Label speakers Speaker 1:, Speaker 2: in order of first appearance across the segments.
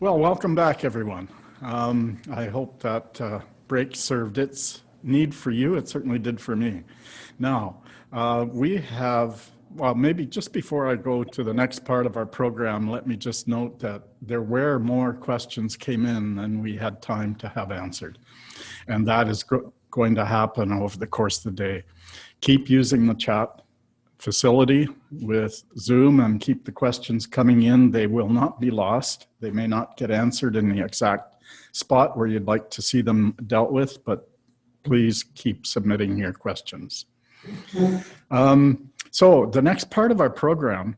Speaker 1: Well, welcome back, everyone. I hope that break served its need for you. It certainly did for me. Now, we have, well, maybe just before I go to the next part of our program, let me just note that there were more questions came in than we had time to have answered. And that is going to happen over the course of the day. Keep using the chat facility with Zoom and keep the questions coming in. They will not be lost. They may not get answered in the exact spot where you'd like to see them dealt with, but please keep submitting your questions. So the next part of our program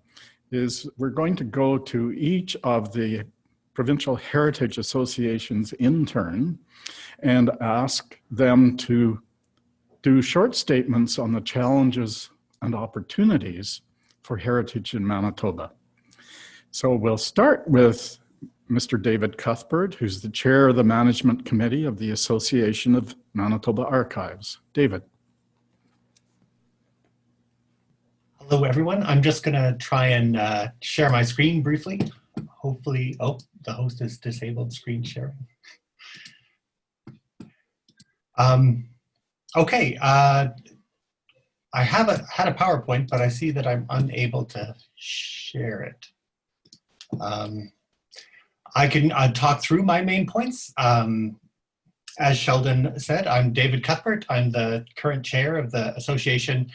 Speaker 1: is we're going to go to each of the Provincial Heritage Associations in turn and ask them to do short statements on the challenges and opportunities for heritage in Manitoba. So we'll start with Mr. David Cuthbert, who's the chair of the management committee of the Association of Manitoba Archives. David.
Speaker 2: Hello, everyone. I'm just going to try and share my screen briefly. Hopefully, oh, the host has disabled screen sharing. Okay. I had a PowerPoint, but I see that I'm unable to share it. I can talk through my main points. As Sheldon said, I'm David Cuthbert. I'm the current chair of the Association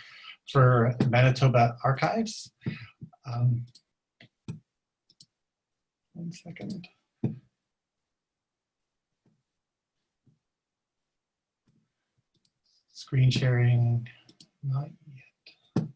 Speaker 2: for Manitoba Archives. 1 second. Screen sharing. Not yet.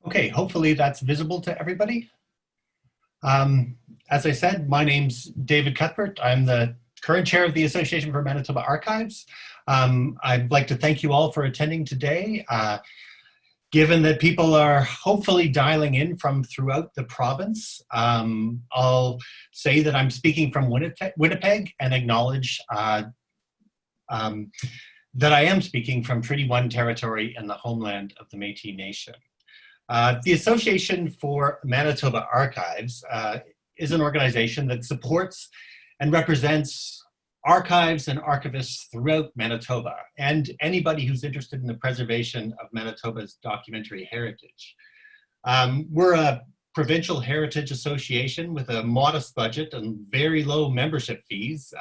Speaker 2: Okay, hopefully that's visible to everybody. As I said, my name's David Cuthbert. I'm the current chair of the Association for Manitoba Archives. I'd like to thank you all for attending today. Given that people are hopefully dialing in from throughout the province, I'll say that I'm speaking from Winnipeg and acknowledge that I am speaking from Treaty 1 territory and the homeland of the Métis Nation. The Association for Manitoba Archives is an organization that supports and represents archives and archivists throughout Manitoba and anybody who's interested in the preservation of Manitoba's documentary heritage. We're a provincial heritage association with a modest budget and very low membership fees,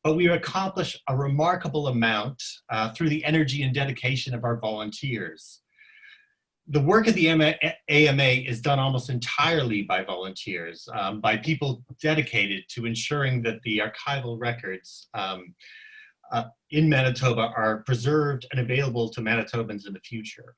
Speaker 2: but we accomplish a remarkable amount through the energy and dedication of our volunteers. The work of the AMA is done almost entirely by volunteers, by people dedicated to ensuring that the archival records in Manitoba are preserved and available to Manitobans in the future.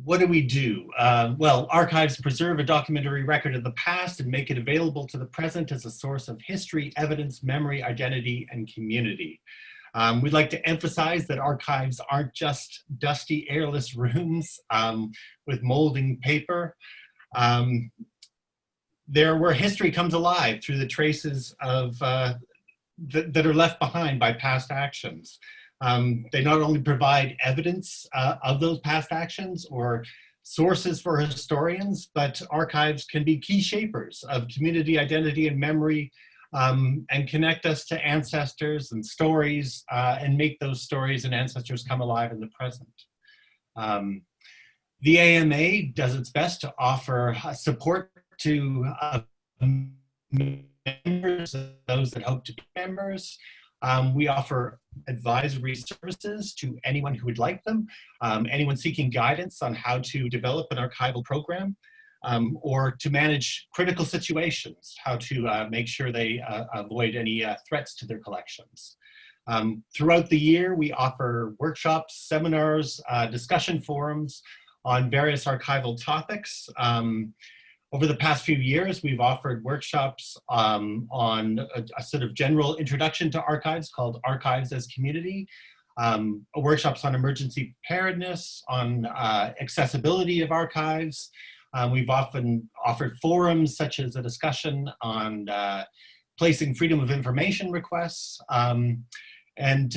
Speaker 2: What do we do? Well, archives preserve a documentary record of the past and make it available to the present as a source of history, evidence, memory, identity, and community. We'd like to emphasize that archives aren't just dusty, airless rooms with molding paper. They're where history comes alive through the traces of that are left behind by past actions. They not only provide evidence of those past actions or sources for historians, but archives can be key shapers of community identity and memory, and connect us to ancestors and stories, and make those stories and ancestors come alive in the present. The AMA does its best to offer support to members, those that hope to be members. We offer advisory services to anyone who would like them, anyone seeking guidance on how to develop an archival program, or to manage critical situations, how to make sure they avoid any threats to their collections. Throughout the year, we offer workshops, seminars, discussion forums on various archival topics. Over the past few years, we've offered workshops on a sort of general introduction to archives called Archives as Community, workshops on emergency preparedness, on accessibility of archives, We've often offered forums such as a discussion on placing freedom of information requests, and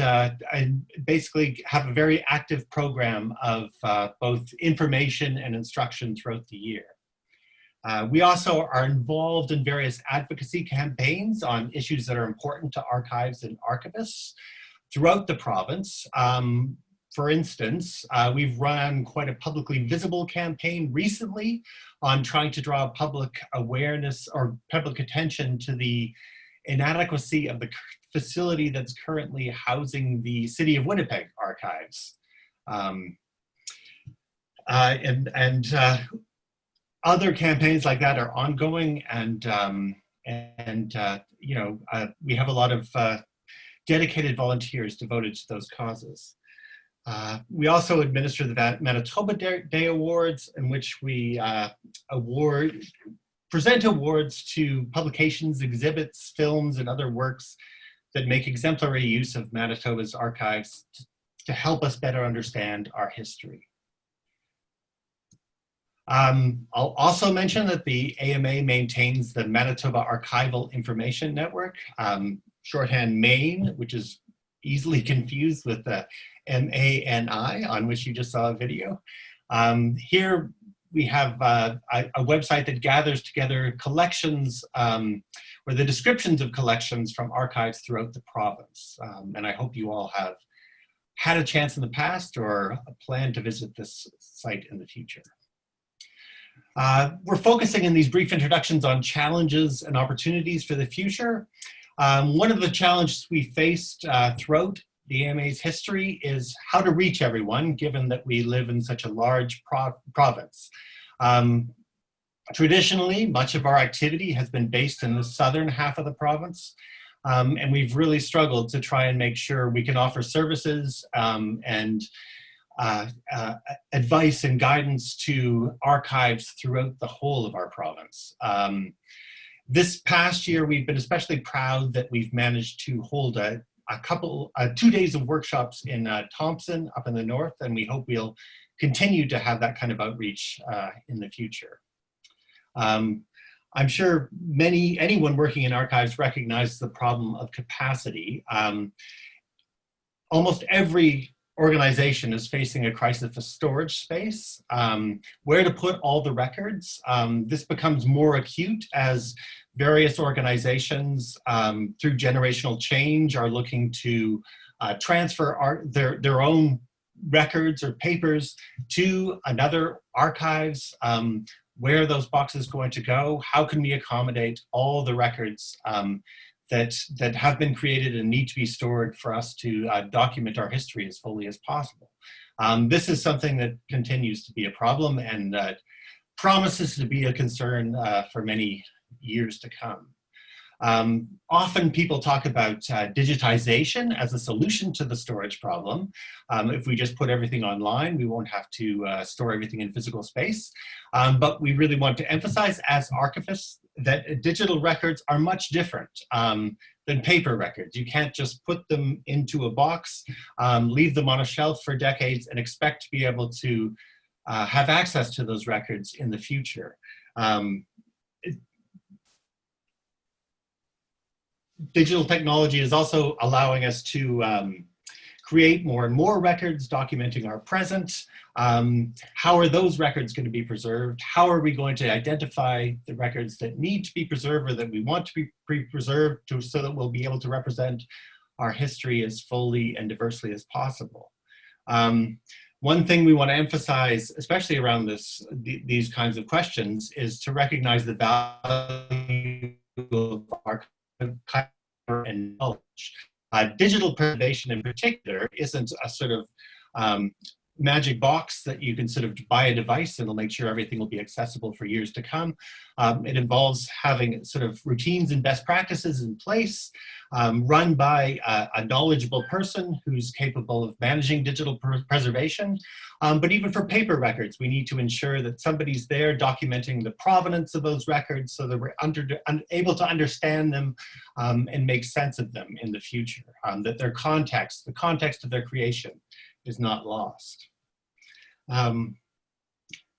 Speaker 2: basically have a very active program of both information and instruction throughout the year. We also are involved in various advocacy campaigns on issues that are important to archives and archivists throughout the province. For instance, we've run quite a publicly visible campaign recently on trying to draw public awareness or public attention to the inadequacy of the facility that's currently housing the City of Winnipeg archives. Other campaigns like that are ongoing, and you know, we have a lot of dedicated volunteers devoted to those causes. We also administer the Manitoba Day Awards, in which we present awards to publications, exhibits, films, and other works that make exemplary use of Manitoba's archives to help us better understand our history. I'll also mention that the AMA maintains the Manitoba Archival Information Network, shorthand MAIN, which is easily confused with the MANI, on which you just saw a video. Here we have a website that gathers together collections, or the descriptions of collections from archives throughout the province. And I hope you all have had a chance in the past or a plan to visit this site in the future. We're focusing in these brief introductions on challenges and opportunities for the future. One of the challenges we faced throughout the AMA's history is how to reach everyone, given that we live in such a large province. Traditionally, much of our activity has been based in the southern half of the province, and we've really struggled to try and make sure we can offer services and advice and guidance to archives throughout the whole of our province. This past year, we've been especially proud that we've managed to hold 2 days of workshops in Thompson up in the north, and we hope we'll continue to have that kind of outreach in the future. I'm sure anyone working in archives recognizes the problem of capacity. Almost every organization is facing a crisis of storage space, where to put all the records. This becomes more acute as various organizations through generational change are looking to transfer their own records or papers to another archives. Where are those boxes going to go? How can we accommodate all the records that have been created and need to be stored for us to document our history as fully as possible? This is something that continues to be a problem and promises to be a concern for many years to come. Often people talk about digitization as a solution to the storage problem. If we just put everything online, we won't have to store everything in physical space. But we really want to emphasize as archivists that digital records are much different than paper records. You can't just put them into a box, leave them on a shelf for decades and expect to be able to have access to those records in the future. Digital technology is also allowing us to create more and more records documenting our present. How are those records going to be preserved? How are we going to identify the records that need to be preserved or that we want to be preserved so that we'll be able to represent our history as fully and diversely as possible? One thing we want to emphasize, especially around these kinds of questions, is to recognize the value of our and knowledge. Digital preservation in particular isn't a sort of magic box that you can sort of buy a device and it'll make sure everything will be accessible for years to come. It involves having sort of routines and best practices in place, run by a knowledgeable person who's capable of managing digital preservation. But even for paper records, we need to ensure that somebody's there documenting the provenance of those records so that we're able to understand them and make sense of them in the future, that their context, the context of their creation, is not lost.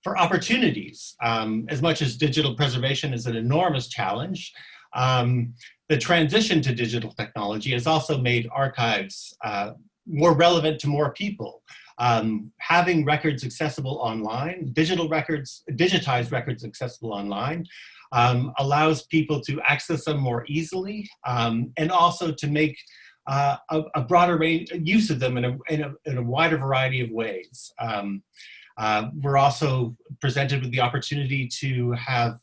Speaker 2: for opportunities. As much as digital preservation is an enormous challenge, the transition to digital technology has also made archives more relevant to more people. Having records accessible online, digitized records accessible online, allows people to access them more easily, and also to make a broader range use of them in a wider variety of ways. We're also presented with the opportunity to have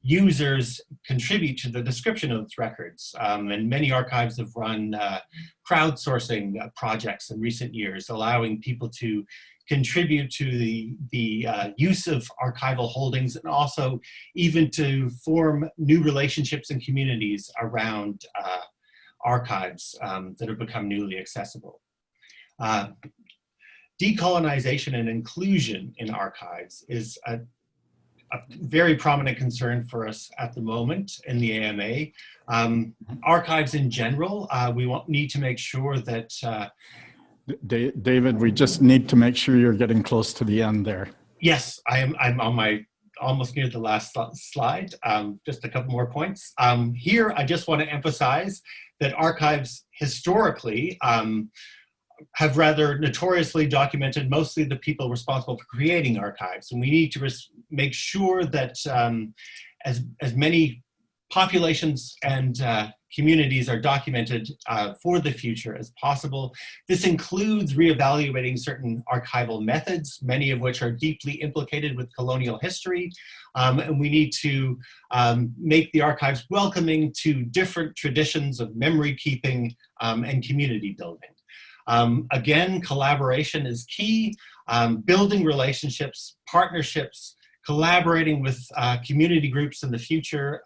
Speaker 2: users contribute to the description of its records. And many archives have run crowdsourcing projects in recent years, allowing people to contribute to the use of archival holdings, and also even to form new relationships and communities around archives that have become newly accessible. Decolonization and inclusion in archives is a very prominent concern for us at the moment in the AMA. Archives in general, we need to make sure that
Speaker 1: David, we just need to make sure you're getting close to the end there.
Speaker 2: Yes, I'm on my almost near the last slide. Just a couple more points. Here, I just want to emphasize that archives historically have rather notoriously documented mostly the people responsible for creating archives. And we need to make sure that as many populations and communities are documented for the future as possible. This includes reevaluating certain archival methods, many of which are deeply implicated with colonial history. And we need to make the archives welcoming to different traditions of memory keeping and community building. Again, collaboration is key. Building relationships, partnerships, collaborating with community groups in the future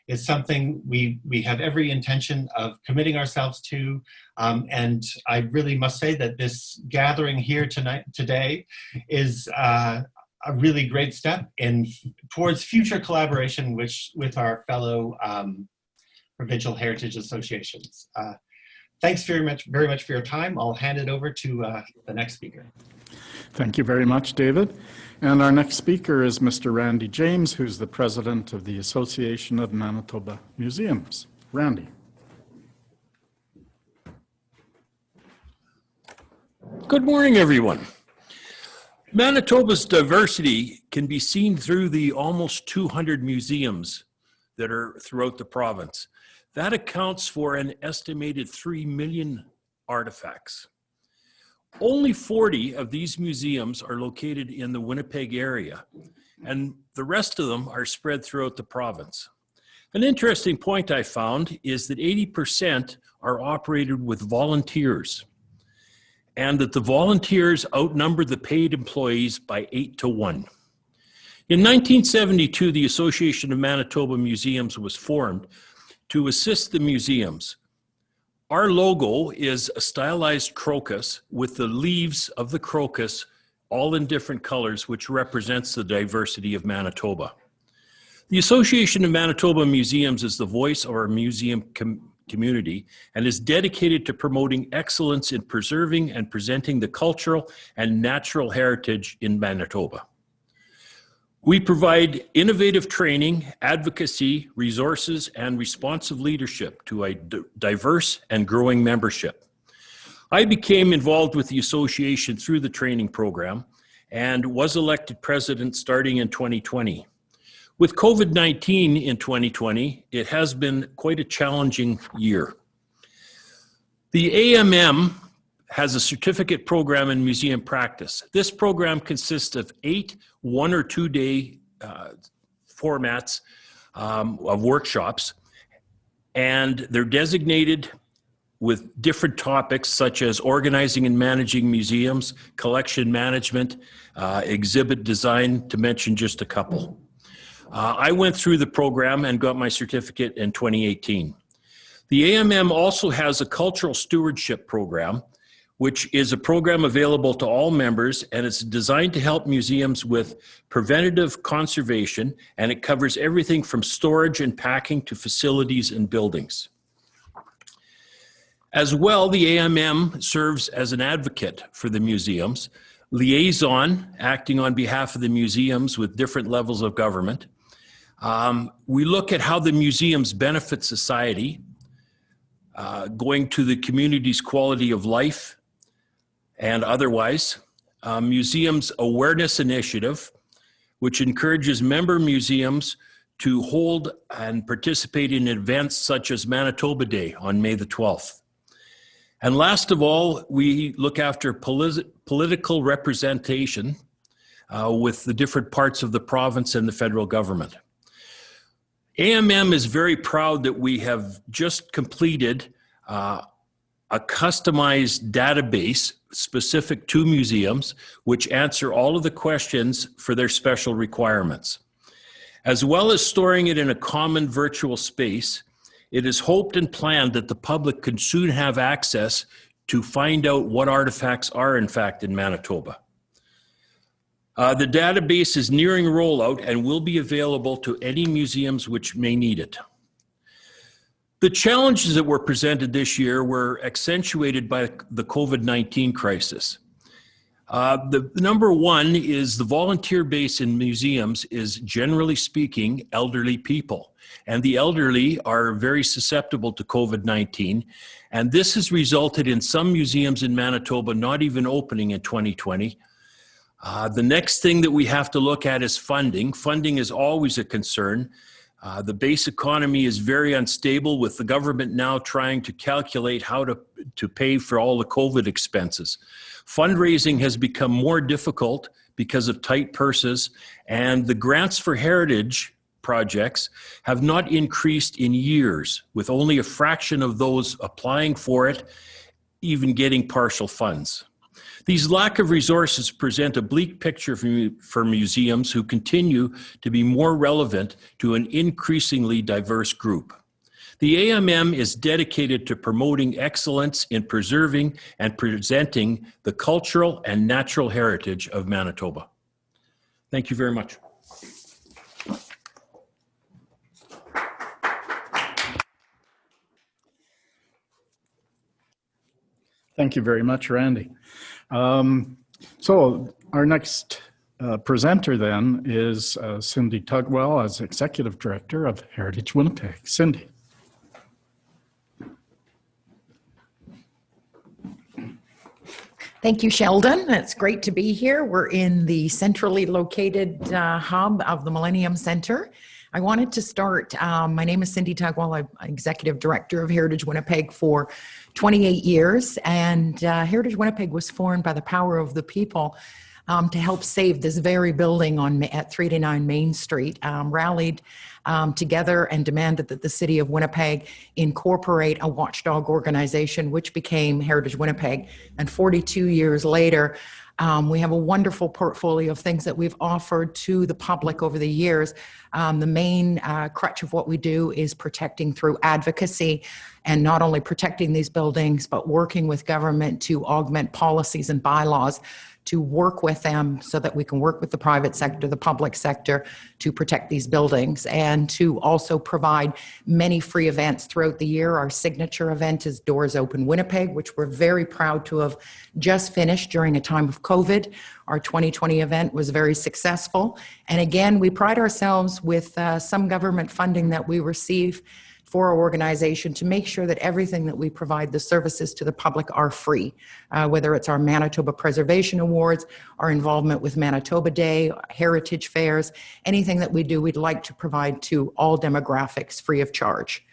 Speaker 2: is something we have every intention of committing ourselves to. And I really must say that this gathering here today is a really great step towards future collaboration with our fellow Provincial Heritage Associations. Thanks very much for your time. I'll hand it over to the next speaker.
Speaker 1: Thank you very much, David. And our next speaker is Mr. Randy James, who's the president of the Association of Manitoba Museums. Randy.
Speaker 3: Good morning, everyone. Manitoba's diversity can be seen through the almost 200 museums that are throughout the province. That accounts for an estimated 3 million artifacts. Only 40 of these museums are located in the Winnipeg area, and the rest of them are spread throughout the province. An interesting point I found is that 80% are operated with volunteers, and that the volunteers outnumber the paid employees by 8 to 1. In 1972, the Association of Manitoba Museums was formed to assist the museums. Our logo is a stylized crocus with the leaves of the crocus all in different colors, which represents the diversity of Manitoba. The Association of Manitoba Museums is the voice of our museum community and is dedicated to promoting excellence in preserving and presenting the cultural and natural heritage in Manitoba. We provide innovative training, advocacy, resources, and responsive leadership to a diverse and growing membership. I became involved with the association through the training program and was elected president starting in 2020. With COVID-19 in 2020, it has been quite a challenging year. The AMM has a certificate program in museum practice. This program consists of 8 1- or 2-day formats of workshops, and they're designated with different topics such as organizing and managing museums, collection management, exhibit design, to mention just a couple. I went through the program and got my certificate in 2018. The AMM also has a cultural stewardship program, which is a program available to all members, and it's designed to help museums with preventative conservation, and it covers everything from storage and packing to facilities and buildings. As well, the AMM serves as an advocate for the museums liaison, acting on behalf of the museums with different levels of government. We look at how the museums benefit society, going to the community's quality of life and otherwise. Museums Awareness Initiative, which encourages member museums to hold and participate in events such as Manitoba Day on May the 12th. And last of all, we look after political representation with the different parts of the province and the federal government. AMM is very proud that we have just completed a customized database specific to museums, which answer all of the questions for their special requirements. As well as storing it in a common virtual space, it is hoped and planned that the public can soon have access to find out what artifacts are in fact in Manitoba. The database is nearing rollout and will be available to any museums which may need it. The challenges that were presented this year were accentuated by the COVID-19 crisis. The number one is the volunteer base in museums is, generally speaking, elderly people. And the elderly are very susceptible to COVID-19. And this has resulted in some museums in Manitoba not even opening in 2020. The next thing that we have to look at is funding. Funding is always a concern. The base economy is very unstable, with the government now trying to calculate how to pay for all the COVID expenses. Fundraising has become more difficult because of tight purses, and the grants for heritage projects have not increased in years, with only a fraction of those applying for it even getting partial funds. These lack of resources present a bleak picture for museums who continue to be more relevant to an increasingly diverse group. The AMM is dedicated to promoting excellence in preserving and presenting the cultural and natural heritage of Manitoba. Thank you very much.
Speaker 1: Thank you very much, Randy. So our next presenter then is Cindy Tugwell as Executive Director of Heritage Winnipeg. Cindy.
Speaker 4: Thank you, Sheldon. It's great to be here. We're in the centrally located hub of the Millennium Center. I wanted to start, my name is Cindy Tugwell. I'm Executive Director of Heritage Winnipeg for 28 years. And Heritage Winnipeg was formed by the power of the people to help save this very building at 389 Main Street, rallied together and demanded that the city of Winnipeg incorporate a watchdog organization, which became Heritage Winnipeg. And 42 years later, we have a wonderful portfolio of things that we've offered to the public over the years. The main crutch of what we do is protecting through advocacy, and not only protecting these buildings, but working with government to augment policies and bylaws to work with them so that we can work with the private sector, the public sector, to protect these buildings, and to also provide many free events throughout the year. Our signature event is Doors Open Winnipeg, which we're very proud to have just finished during a time of COVID. Our 2020 event was very successful. And again, we pride ourselves with some government funding that we receive for our organization to make sure that everything that we provide, the services to the public, are free, whether it's our Manitoba Preservation Awards, our involvement with Manitoba Day, heritage fairs, anything that we do, we'd like to provide to all demographics free of charge.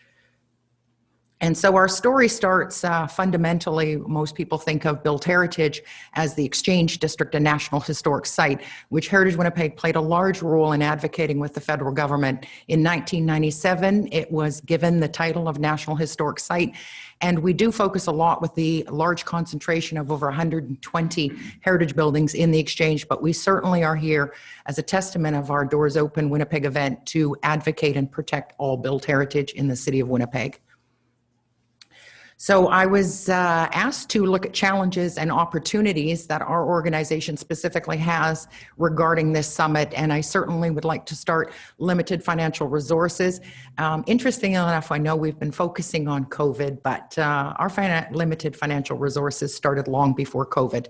Speaker 4: And so our story starts fundamentally, most people think of built heritage as the Exchange District, a National Historic Site, which Heritage Winnipeg played a large role in advocating with the federal government. In 1997, it was given the title of National Historic Site. And we do focus a lot with the large concentration of over 120 heritage buildings in the Exchange, but we certainly are here as a testament of our Doors Open Winnipeg event to advocate and protect all built heritage in the city of Winnipeg. So I was asked to look at challenges and opportunities that our organization specifically has regarding this summit, and I certainly would like to start limited financial resources. Interestingly enough, I know we've been focusing on COVID, but our limited financial resources started long before COVID.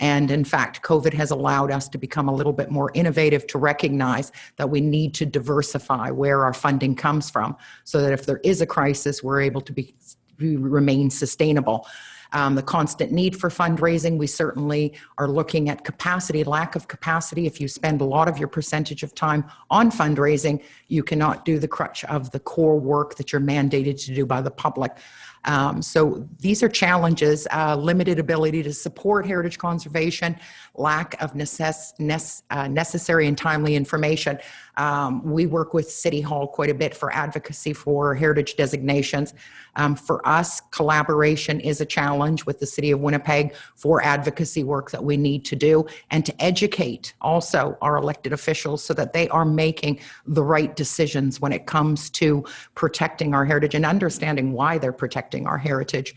Speaker 4: And in fact, COVID has allowed us to become a little bit more innovative, to recognize that we need to diversify where our funding comes from, so that if there is a crisis, we're able to remain sustainable. The constant need for fundraising, we certainly are looking at capacity, lack of capacity. If you spend a lot of your percentage of time on fundraising, you cannot do the crutch of the core work that you're mandated to do by the public. So these are challenges: limited ability to support heritage conservation, lack of necessary and timely information. We work with City Hall quite a bit for advocacy for heritage designations. For us, collaboration is a challenge with the City of Winnipeg for advocacy work that we need to do, and to educate also our elected officials so that they are making the right decisions when it comes to protecting our heritage and understanding why they're protecting our heritage.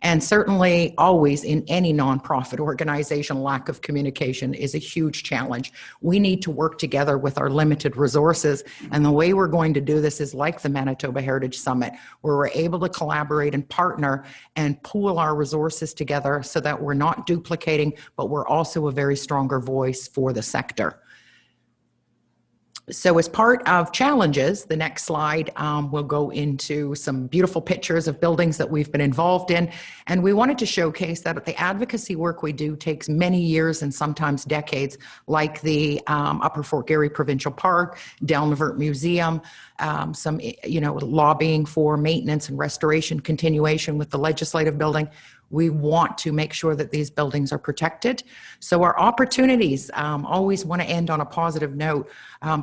Speaker 4: And certainly always in any nonprofit organization, lack of communication is a huge challenge. We need to work together with our limited resources. And the way we're going to do this is like the Manitoba Heritage Summit, where we're able to collaborate and partner and pool our resources together so that we're not duplicating, but we're also a very stronger voice for the sector. So as part of challenges, the next slide will go into some beautiful pictures of buildings that we've been involved in. And we wanted to showcase that the advocacy work we do takes many years and sometimes decades, like the Upper Fort Garry Provincial Park, Delnavert Museum, some lobbying for maintenance and restoration continuation with the legislative building. We want to make sure that these buildings are protected. So our opportunities always want to end on a positive note.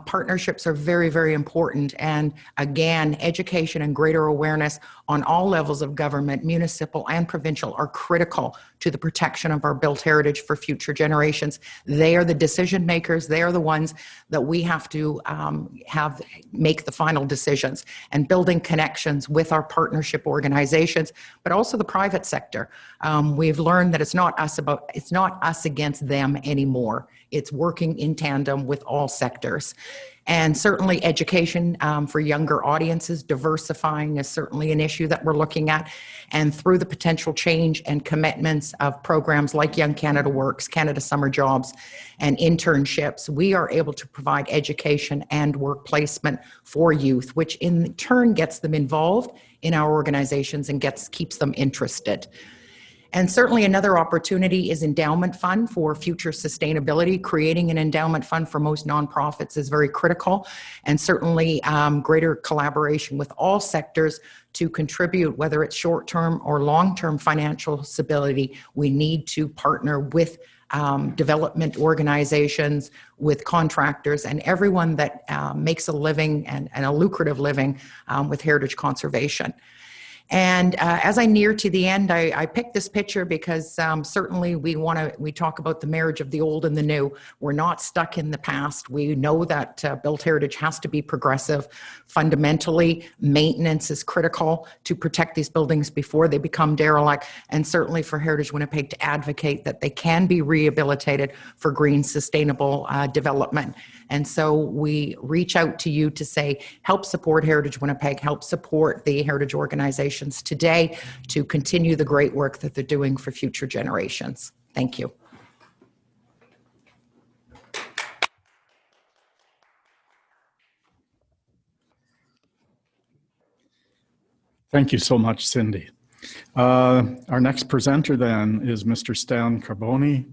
Speaker 4: Partnerships are very, very important. And again, education and greater awareness on all levels of government, municipal and provincial, are critical to the protection of our built heritage for future generations. They are the decision makers. They are the ones that we have to make the final decisions, and building connections with our partnership organizations, but also the private sector. We've learned that it's not us against them anymore. It's working in tandem with all sectors. And certainly education for younger audiences, diversifying is certainly an issue that we're looking at. And through the potential change and commitments of programs like Young Canada Works, Canada Summer Jobs, and internships, we are able to provide education and work placement for youth, which in turn gets them involved in our organizations and keeps them interested. And certainly another opportunity is endowment fund for future sustainability. Creating an endowment fund for most nonprofits is very critical, and certainly greater collaboration with all sectors to contribute, whether it's short-term or long-term financial stability. We need to partner with development organizations, with contractors, and everyone that makes a living and a lucrative living with heritage conservation. And as I near to the end, I picked this picture because certainly we talk about the marriage of the old and the new. We're not stuck in the past. We know that built heritage has to be progressive. Fundamentally, maintenance is critical to protect these buildings before they become derelict, and certainly for Heritage Winnipeg to advocate that they can be rehabilitated for green, sustainable development. And so we reach out to you to say, help support Heritage Winnipeg, help support the heritage organizations today to continue the great work that they're doing for future generations. Thank you.
Speaker 1: Thank you so much, Cindy. Our next presenter then is Mr. Stan Carbone,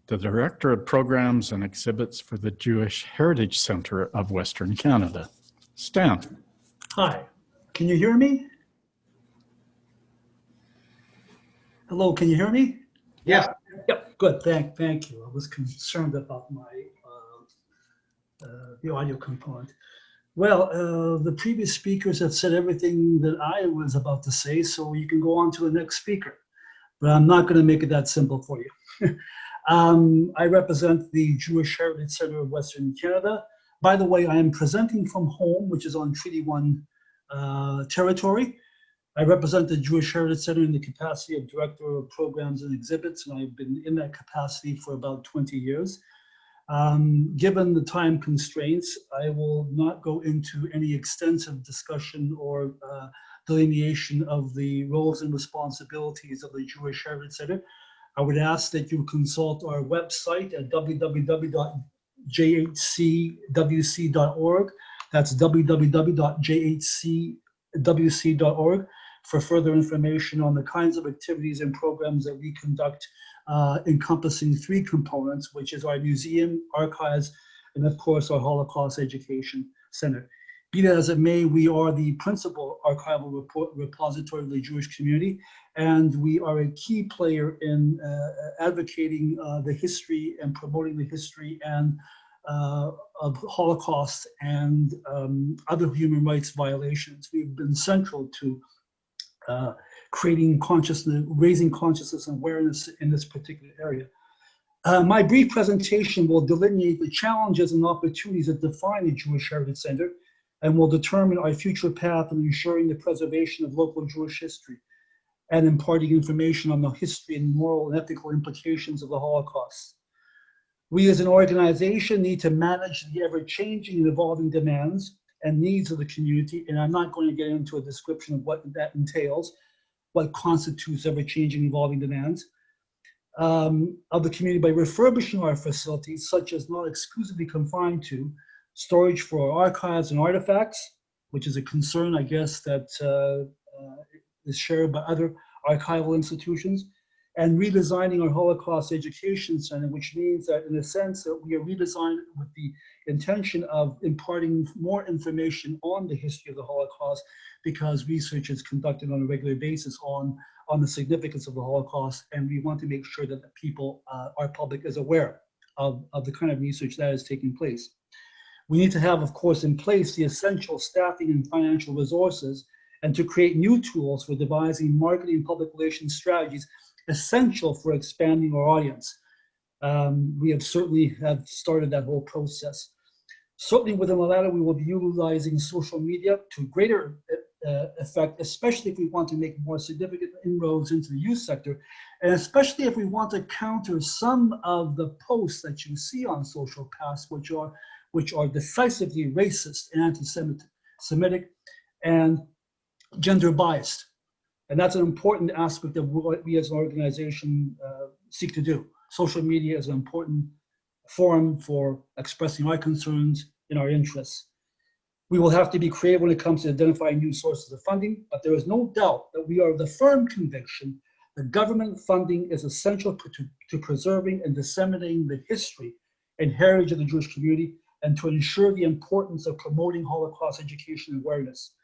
Speaker 1: the Director of Programs and Exhibits for the Jewish Heritage Center of Western Canada. Stan.
Speaker 5: Hi, can you hear me? Hello, can you hear me?
Speaker 2: Yeah.
Speaker 5: Yep, good, thank you. I was concerned about my the audio component. Well, the previous speakers have said everything that I was about to say, so you can go on to the next speaker. But I'm not going to make it that simple for you. I represent the Jewish Heritage Center of Western Canada. By the way, I am presenting from home, which is on Treaty 1 territory. I represent the Jewish Heritage Center in the capacity of Director of Programs and Exhibits, and I've been in that capacity for about 20 years. Given the time constraints, I will not go into any extensive discussion or delineation of the roles and responsibilities of the Jewish Heritage Center. I would ask that you consult our website at www.jhcwc.org. That's www.jhcwc.org for further information on the kinds of activities and programs that we conduct, encompassing 3 components, which is our museum, archives, and of course our Holocaust Education Center. Be that as it may, we are the principal archival repository of the Jewish community, and we are a key player in advocating the history and promoting the history and of Holocaust and other human rights violations. We've been central to creating consciousness, raising consciousness and awareness in this particular area. My brief presentation will delineate the challenges and opportunities that define the Jewish Heritage Center and will determine our future path in ensuring the preservation of local Jewish history and imparting information on the history and moral and ethical implications of the Holocaust. We as an organization need to manage the ever-changing and evolving demands and needs of the community, and I'm not going to get into a description of what that entails, what constitutes ever-changing, evolving demands of the community by refurbishing our facilities, such as not exclusively confined to storage for archives and artifacts, which is a concern, I guess, that is shared by other archival institutions, and redesigning our Holocaust Education Center, which means that in a sense that we are redesigned with the intention of imparting more information on the history of the Holocaust, because research is conducted on a regular basis on the significance of the Holocaust, and we want to make sure that the people, our public, is aware of the kind of research that is taking place. We need to have, of course, in place the essential staffing and financial resources, and to create new tools for devising marketing and public relations strategies essential for expanding our audience. We have certainly started that whole process. Certainly within the latter, we will be utilizing social media to greater effect, especially if we want to make more significant inroads into the youth sector, and especially if we want to counter some of the posts that you see on social paths, which are decisively racist and anti-Semitic and gender biased. And that's an important aspect of what we as an organization seek to do. Social media is an important forum for expressing our concerns and our interests. We will have to be creative when it comes to identifying new sources of funding, but there is no doubt that we are of the firm conviction that government funding is essential to preserving and disseminating the history and heritage of the Jewish community, and to ensure the importance of promoting Holocaust education and awareness.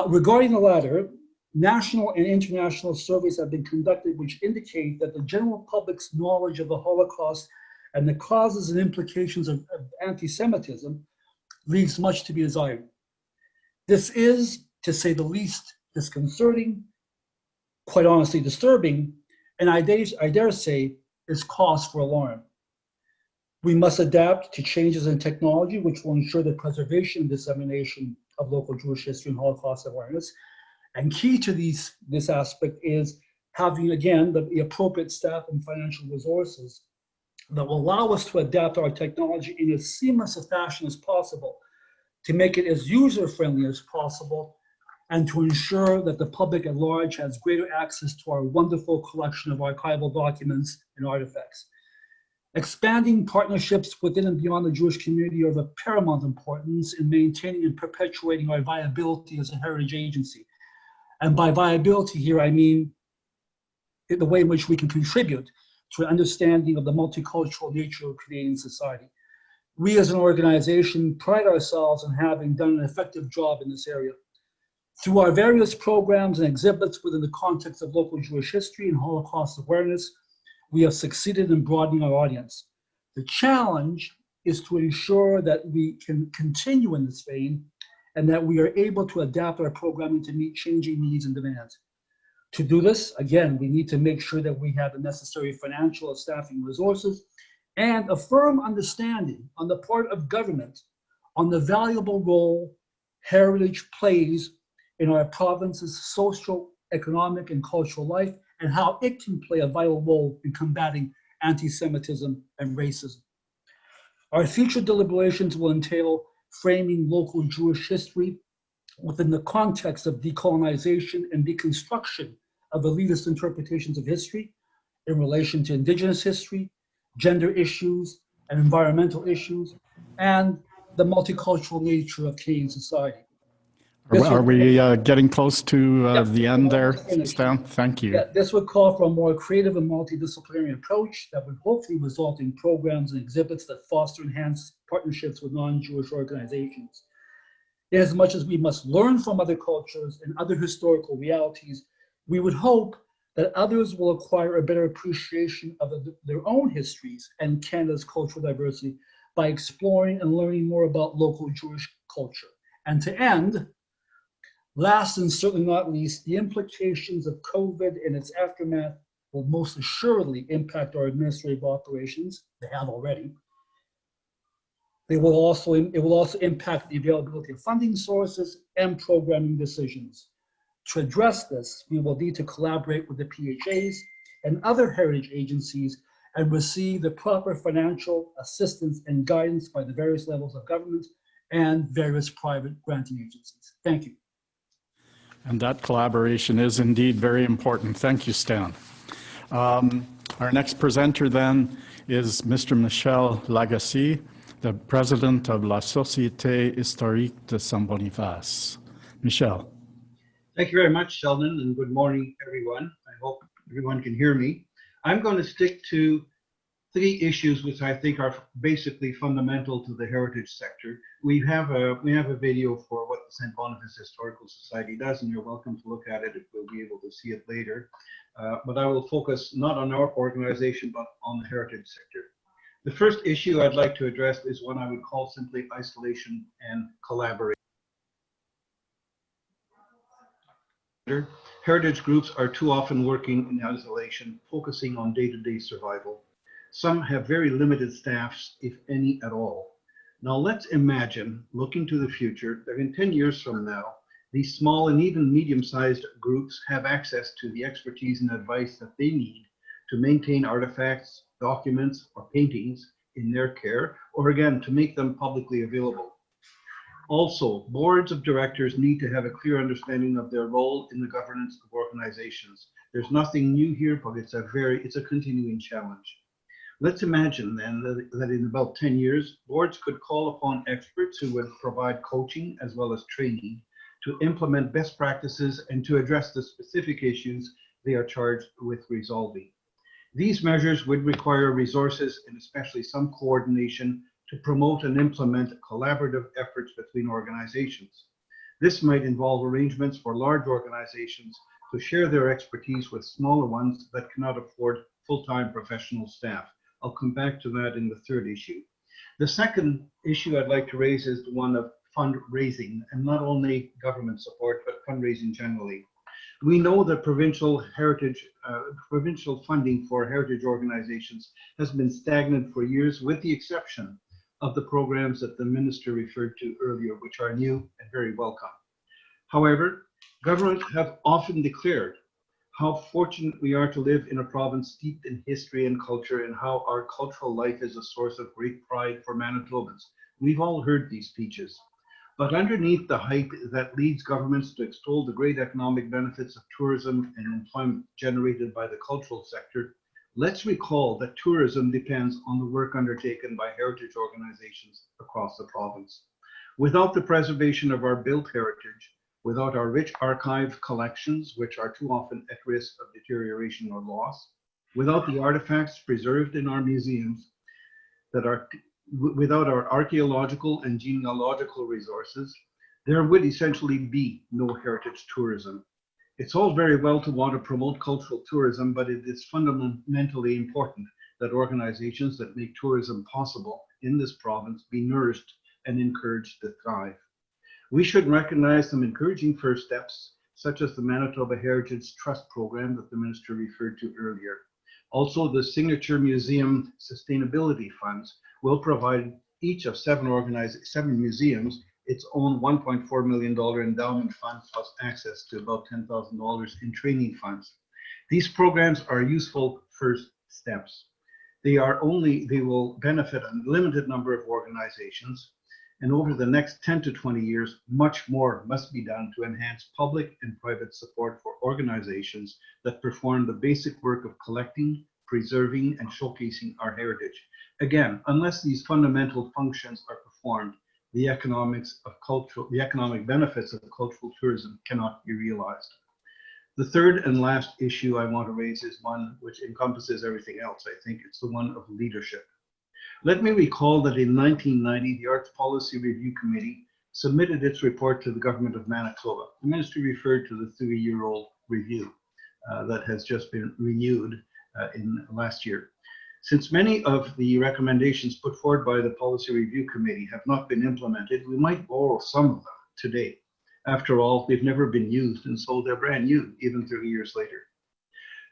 Speaker 5: Regarding the latter, national and international surveys have been conducted which indicate that the general public's knowledge of the Holocaust and the causes and implications of anti-Semitism leaves much to be desired. This is, to say the least, disconcerting, quite honestly disturbing, and I dare say is cause for alarm. We must adapt to changes in technology which will ensure the preservation and dissemination of local Jewish history and Holocaust awareness. And key to this aspect is having, again, the appropriate staff and financial resources that will allow us to adapt our technology in as seamless a fashion as possible, to make it as user-friendly as possible, and to ensure that the public at large has greater access to our wonderful collection of archival documents and artifacts. Expanding partnerships within and beyond the Jewish community are of paramount importance in maintaining and perpetuating our viability as a heritage agency. And by viability here, I mean the way in which we can contribute to an understanding of the multicultural nature of Canadian society. We as an organization pride ourselves on having done an effective job in this area. Through our various programs and exhibits within the context of local Jewish history and Holocaust awareness, we have succeeded in broadening our audience. The challenge is to ensure that we can continue in this vein and that we are able to adapt our programming to meet changing needs and demands. To do this, again, we need to make sure that we have the necessary financial and staffing resources and a firm understanding on the part of government on the valuable role heritage plays in our province's social, economic, and cultural life, and how it can play a vital role in combating anti-Semitism and racism. Our future deliberations will entail framing local Jewish history within the context of decolonization and deconstruction of elitist interpretations of history in relation to Indigenous history, gender issues, and environmental issues, and the multicultural nature of Canadian society.
Speaker 1: Are we getting close to the end there,
Speaker 5: Finish.
Speaker 1: Stan? Thank you.
Speaker 5: Yeah, this would call for a more creative and multidisciplinary approach that would hopefully result in programs and exhibits that foster enhanced partnerships with non-Jewish organizations. Inasmuch as we must learn from other cultures and other historical realities, we would hope that others will acquire a better appreciation of their own histories and Canada's cultural diversity by exploring and learning more about local Jewish culture. And to end, last and certainly not least, the implications of COVID and its aftermath will most assuredly impact our administrative operations. They have already. It will also impact the availability of funding sources and programming decisions. To address this, we will need to collaborate with the PHAs and other heritage agencies and receive the proper financial assistance and guidance by the various levels of government and various private granting agencies. Thank you.
Speaker 1: And that collaboration is indeed very important. Thank you, Stan. Our next presenter then is Mr. Michel Lagacé, the president of la Société historique de Saint-Boniface. Michel.
Speaker 6: Thank you very much, Sheldon, and good morning, everyone. I hope everyone can hear me. I'm going to stick to 3 issues which I think are basically fundamental to the heritage sector. We have a video for what the Saint-Boniface Historical Society does, and you're welcome to look at it if we'll be able to see it later. But I will focus not on our organization, but on the heritage sector. The first issue I'd like to address is one I would call simply isolation and collaboration. Heritage groups are too often working in isolation, focusing on day-to-day survival. Some have very limited staffs, if any at all. Now let's imagine, looking to the future, that in 10 years from now, these small and even medium-sized groups have access to the expertise and advice that they need to maintain artifacts, documents, or paintings in their care, or again, to make them publicly available. Also, boards of directors need to have a clear understanding of their role in the governance of organizations. There's nothing new here, but it's a continuing challenge. Let's imagine then that in about 10 years, boards could call upon experts who would provide coaching as well as training to implement best practices and to address the specific issues they are charged with resolving. These measures would require resources and especially some coordination to promote and implement collaborative efforts between organizations. This might involve arrangements for large organizations to share their expertise with smaller ones that cannot afford full-time professional staff. I'll come back to that in the third issue. The second issue I'd like to raise is the one of fundraising, and not only government support, but fundraising generally. We know that provincial funding for heritage organizations has been stagnant for years, with the exception of the programs that the minister referred to earlier, which are new and very welcome. However, governments have often declared how fortunate we are to live in a province steeped in history and culture, and how our cultural life is a source of great pride for Manitobans. We've all heard these speeches. But underneath the hype that leads governments to extol the great economic benefits of tourism and employment generated by the cultural sector, let's recall that tourism depends on the work undertaken by heritage organizations across the province. Without the preservation of our built heritage, without our rich archive collections, which are too often at risk of deterioration or loss, without the artifacts preserved in our museums, without our archaeological and genealogical resources, there would essentially be no heritage tourism. It's all very well to want to promote cultural tourism, but it is fundamentally important that organizations that make tourism possible in this province be nourished and encouraged to thrive. We should recognize some encouraging first steps, such as the Manitoba Heritage Trust Program that the minister referred to earlier. Also, the Signature Museum Sustainability Funds will provide each of seven museums its own $1.4 million endowment fund plus access to about $10,000 in training funds. These programs are useful first steps. They will benefit a limited number of organizations, and over the next 10 to 20 years, much more must be done to enhance public and private support for organizations that perform the basic work of collecting, preserving, and showcasing our heritage. Again, unless these fundamental functions are performed, the economic benefits of cultural tourism cannot be realized. The third and last issue I want to raise is one which encompasses everything else. I think it's the one of leadership. Let me recall that in 1990, the Arts Policy Review Committee submitted its report to the Government of Manitoba. The ministry referred to the 3-year-old review that has just been renewed in last year. Since many of the recommendations put forward by the Policy Review Committee have not been implemented, we might borrow some of them today. After all, they've never been used, and so they're brand new, even 30 years later.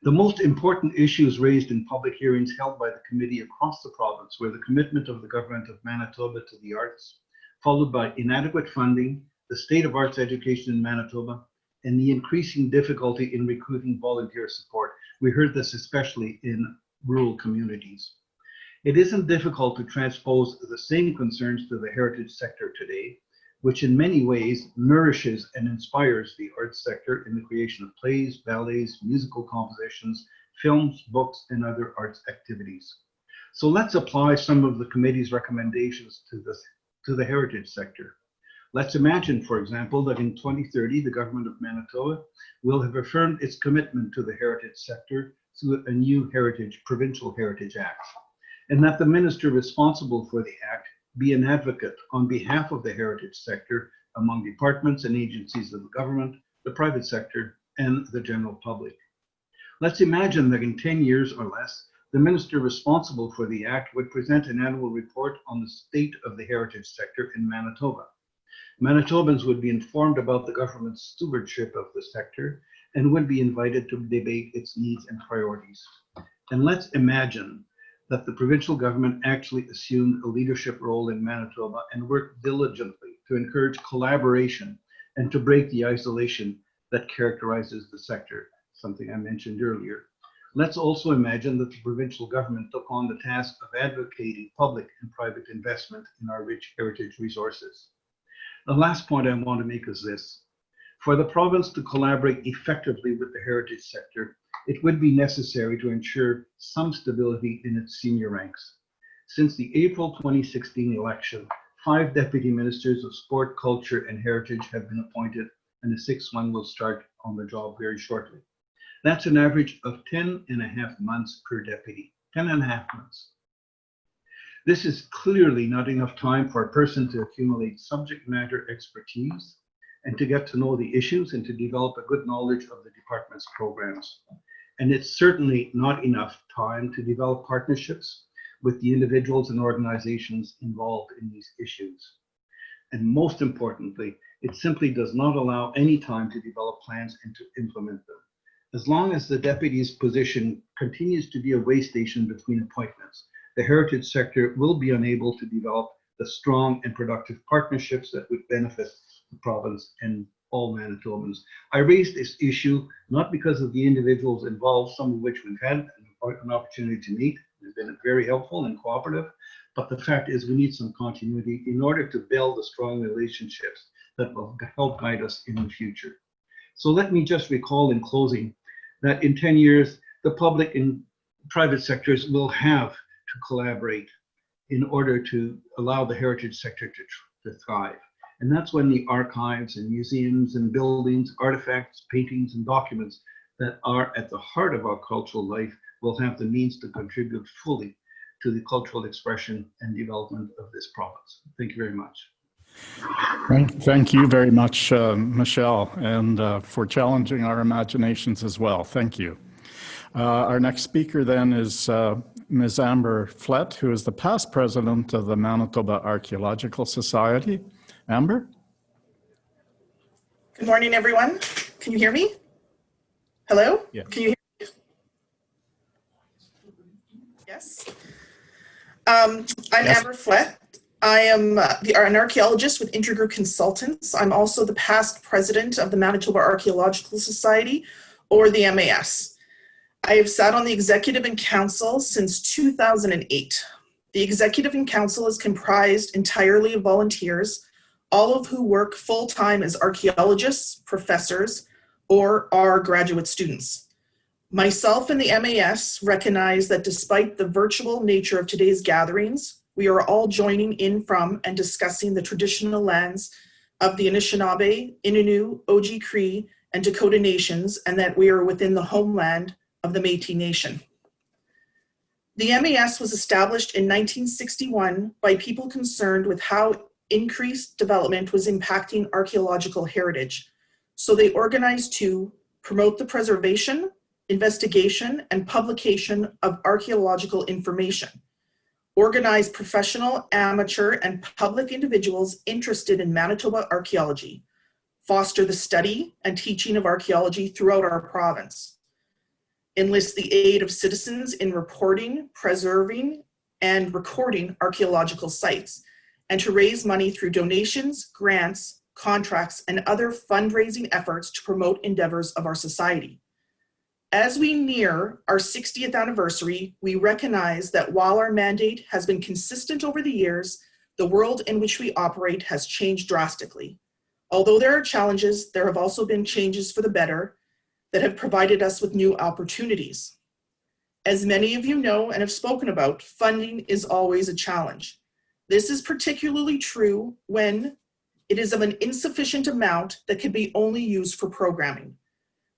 Speaker 6: The most important issues raised in public hearings held by the committee across the province were the commitment of the Government of Manitoba to the arts, followed by inadequate funding, the state of arts education in Manitoba, and the increasing difficulty in recruiting volunteer support. We heard this especially in rural communities. It isn't difficult to transpose the same concerns to the heritage sector today, which in many ways nourishes and inspires the arts sector in the creation of plays, ballets, musical compositions, films, books, and other arts activities. So let's apply some of the committee's recommendations to the heritage sector. Let's imagine, for example, that in 2030, the Government of Manitoba will have affirmed its commitment to the heritage sector through a new Provincial Heritage Act, and that the minister responsible for the act be an advocate on behalf of the heritage sector among departments and agencies of the government, the private sector, and the general public. Let's imagine that in 10 years or less, the minister responsible for the act would present an annual report on the state of the heritage sector in Manitoba. Manitobans would be informed about the government's stewardship of the sector and would be invited to debate its needs and priorities. And let's imagine that the provincial government actually assumed a leadership role in Manitoba and worked diligently to encourage collaboration and to break the isolation that characterizes the sector, something I mentioned earlier. Let's also imagine that the provincial government took on the task of advocating public and private investment in our rich heritage resources. The last point I want to make is this. For the province to collaborate effectively with the heritage sector, it would be necessary to ensure some stability in its senior ranks. Since the April 2016 election, 5 deputy ministers of sport, culture, and heritage have been appointed, and the 6th one will start on the job very shortly. That's an average of 10.5 months per deputy, 10.5 months. This is clearly not enough time for a person to accumulate subject matter expertise and to get to know the issues and to develop a good knowledge of the department's programs. And it's certainly not enough time to develop partnerships with the individuals and organizations involved in these issues. And most importantly, it simply does not allow any time to develop plans and to implement them. As long as the deputy's position continues to be a way station between appointments, the heritage sector will be unable to develop the strong and productive partnerships that would benefit the province and all Manitobans. I raised this issue not because of the individuals involved, some of which we've had an opportunity to meet. They've been very helpful and cooperative, but the fact is we need some continuity in order to build the strong relationships that will help guide us in the future. So let me just recall in closing that in 10 years, the public and private sectors will have to collaborate in order to allow the heritage sector to thrive. And that's when the archives and museums and buildings, artifacts, paintings, and documents that are at the heart of our cultural life will have the means to contribute fully to the cultural expression and development of this province. Thank you very much.
Speaker 1: Thank you very much, Michel, and for challenging our imaginations as well. Thank you. Our next speaker then is Ms. Amber Flett, who is the past president of the Manitoba Archaeological Society. Amber?
Speaker 7: Good morning, everyone. Can you hear me? Hello?
Speaker 1: Yeah.
Speaker 7: Can you hear me? Yes. I'm
Speaker 1: Yes.
Speaker 7: Amber Flett. I am an archaeologist with Intergroup Consultants. I'm also the past president of the Manitoba Archaeological Society, or the MAS. I have sat on the executive and council since 2008. The executive and council is comprised entirely of volunteers, all of who work full-time as archaeologists, professors, or are graduate students. Myself and the MAS recognize that despite the virtual nature of today's gatherings, we are all joining in from and discussing the traditional lands of the Anishinaabe, Innu, Oji-Cree, and Dakota nations, and that we are within the homeland of the Métis Nation. The MAS was established in 1961 by people concerned with how increased development was impacting archaeological heritage. So they organized to promote the preservation, investigation, and publication of archaeological information, organize professional, amateur, and public individuals interested in Manitoba archaeology, foster the study and teaching of archaeology throughout our province, enlist the aid of citizens in reporting, preserving, and recording archaeological sites, and to raise money through donations, grants, contracts, and other fundraising efforts to promote endeavors of our society. As we near our 60th anniversary, we recognize that while our mandate has been consistent over the years, the world in which we operate has changed drastically. Although there are challenges, there have also been changes for the better that have provided us with new opportunities. As many of you know and have spoken about, funding is always a challenge. This is particularly true when it is of an insufficient amount that can be only used for programming.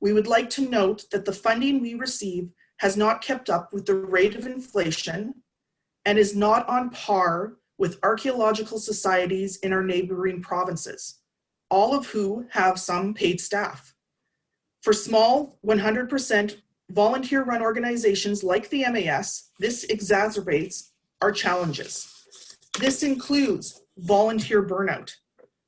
Speaker 7: We would like to note that the funding we receive has not kept up with the rate of inflation and is not on par with archaeological societies in our neighboring provinces, all of who have some paid staff. For small 100% volunteer-run organizations like the MAS, this exacerbates our challenges. This includes volunteer burnout.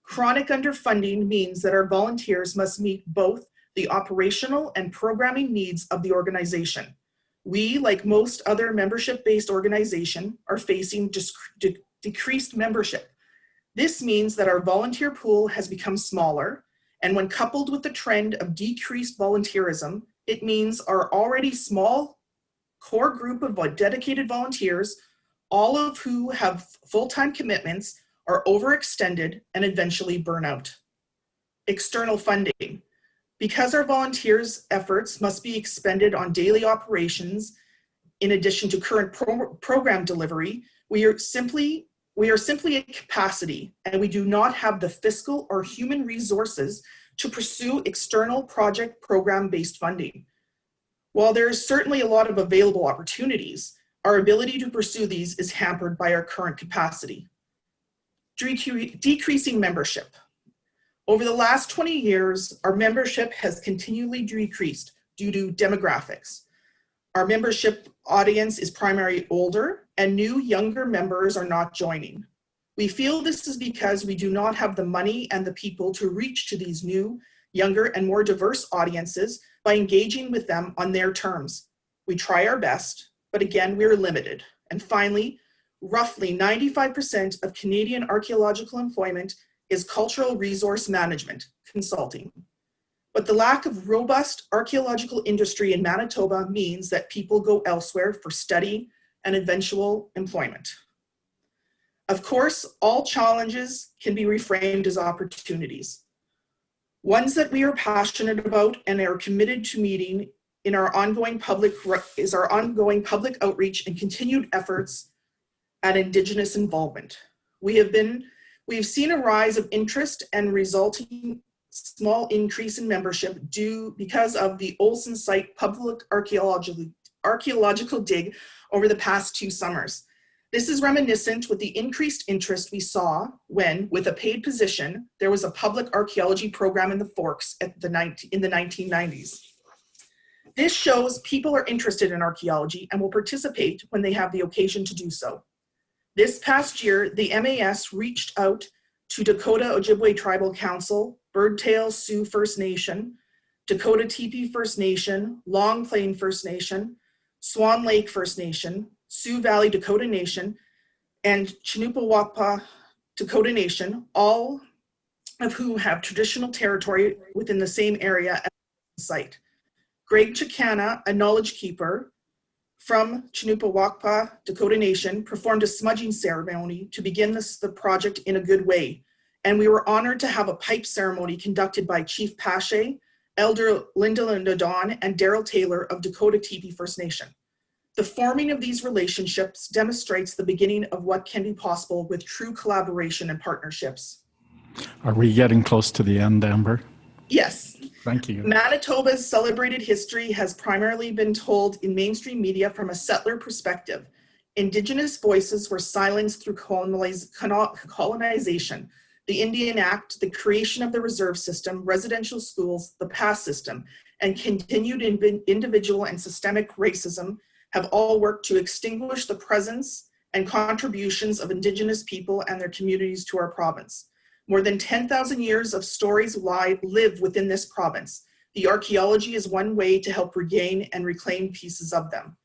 Speaker 7: Chronic underfunding means that our volunteers must meet both the operational and programming needs of the organization. We, like most other membership-based organizations, are facing decreased membership. This means that our volunteer pool has become smaller, and when coupled with the trend of decreased volunteerism, it means our already small core group of dedicated volunteers, all of who have full-time commitments, are overextended and eventually burn out. External funding. Because our volunteers' efforts must be expended on daily operations, in addition to current program delivery, we are simply at capacity, and we do not have the fiscal or human resources to pursue external project program-based funding. While there is certainly a lot of available opportunities, our ability to pursue these is hampered by our current capacity. Decreasing membership. Over the last 20 years, our membership has continually decreased due to demographics. Our membership audience is primarily older, and new, younger members are not joining. We feel this is because we do not have the money and the people to reach to these new, younger, and more diverse audiences by engaging with them on their terms. We try our best, but again, we are limited. And finally, roughly 95% of Canadian archaeological employment is cultural resource management consulting. But the lack of robust archaeological industry in Manitoba means that people go elsewhere for study and eventual employment. Of course, all challenges can be reframed as opportunities. Ones that we are passionate about and are committed to meeting in our ongoing public outreach and continued efforts at Indigenous involvement. We've seen a rise of interest and resulting small increase in membership because of the Olsen site public archaeological dig over the past 2 summers. This is reminiscent with the increased interest we saw when, with a paid position, there was a public archaeology program in the Forks in the 1990s. This shows people are interested in archaeology and will participate when they have the occasion to do so. This past year, the MAS reached out to Dakota Ojibwe Tribal Council, Birdtail Sioux First Nation, Dakota Teepee First Nation, Long Plain First Nation, Swan Lake First Nation, Sioux Valley Dakota Nation, and Chinupawakpa Dakota Nation, all of who have traditional territory within the same area as the site. Greg Chicana, a knowledge keeper from Chinupawakpa Dakota Nation, performed a smudging ceremony to begin the project in a good way. And we were honored to have a pipe ceremony conducted by Chief PHA, Elder Linda Nadon, and Daryl Taylor of Dakota Teepee First Nation. The forming of these relationships demonstrates the beginning of what can be possible with true collaboration and partnerships.
Speaker 1: Are we getting close to the end, Amber?
Speaker 7: Yes.
Speaker 1: Thank you.
Speaker 7: Manitoba's celebrated history has primarily been told in mainstream media from a settler perspective. Indigenous voices were silenced through colonization, the Indian Act, the creation of the reserve system, residential schools, the PASS system, and continued individual and systemic racism have all worked to extinguish the presence and contributions of Indigenous people and their communities to our province. More than 10,000 years of stories live within this province. The archaeology is one way to help regain and reclaim pieces of them.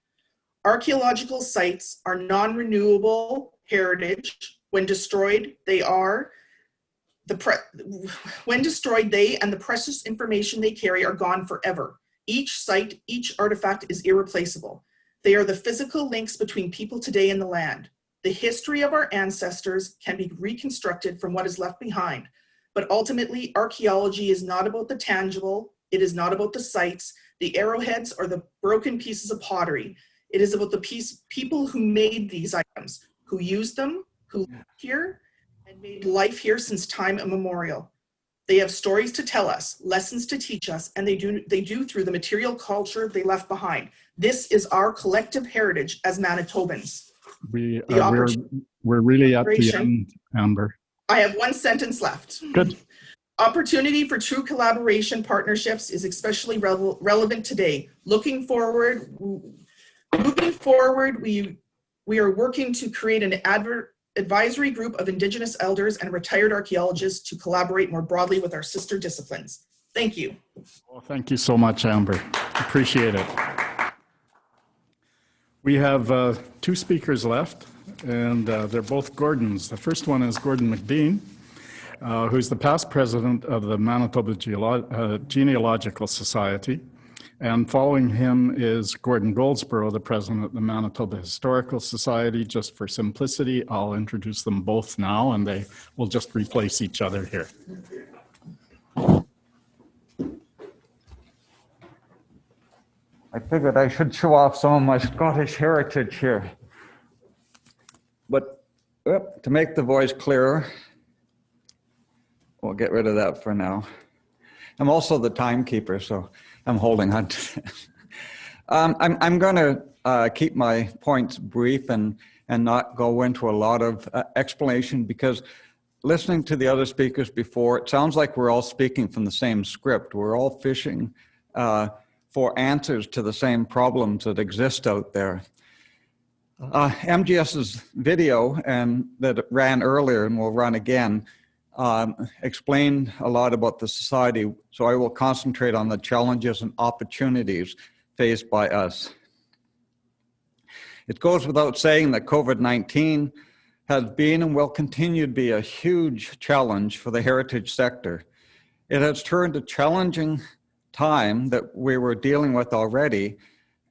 Speaker 7: Archaeological sites are non-renewable heritage. When destroyed, they and the precious information they carry are gone forever. Each site, each artifact is irreplaceable. They are the physical links between people today and the land. The history of our ancestors can be reconstructed from what is left behind, but ultimately archaeology is not about the tangible, it is not about the sites, the arrowheads, or the broken pieces of pottery. It is about the people who made these items, who used them, who lived here, and made life here since time immemorial. They have stories to tell us, lessons to teach us, and they do through the material culture they left behind. This is our collective heritage as Manitobans.
Speaker 1: We're really at the end, Amber.
Speaker 7: I have one sentence left.
Speaker 1: Good.
Speaker 7: Opportunity for true collaboration partnerships is especially relevant today. Moving forward, we are working to create an advisory group of Indigenous elders and retired archaeologists to collaborate more broadly with our sister disciplines. Thank you.
Speaker 1: Well, thank you so much, Amber. Appreciate it. We have two speakers left, and they're both Gordons. The first one is Gordon McBean, who's the past president of the Manitoba Genealogical Society. And following him is Gordon Goldsborough, the president of the Manitoba Historical Society. Just for simplicity, I'll introduce them both now, and they will just replace each other here.
Speaker 8: I figured I should show off some of my Scottish heritage here. But to make the voice clearer, we'll get rid of that for now. I'm also the timekeeper, so I'm holding on to it. I'm going to keep my points brief and not go into a lot of explanation, because listening to the other speakers before, it sounds like we're all speaking from the same script. We're all fishing for answers to the same problems that exist out there. MGS's video that ran earlier and will run again explained a lot about the society, so I will concentrate on the challenges and opportunities faced by us. It goes without saying that COVID-19 has been and will continue to be a huge challenge for the heritage sector. It has turned a challenging time that we were dealing with already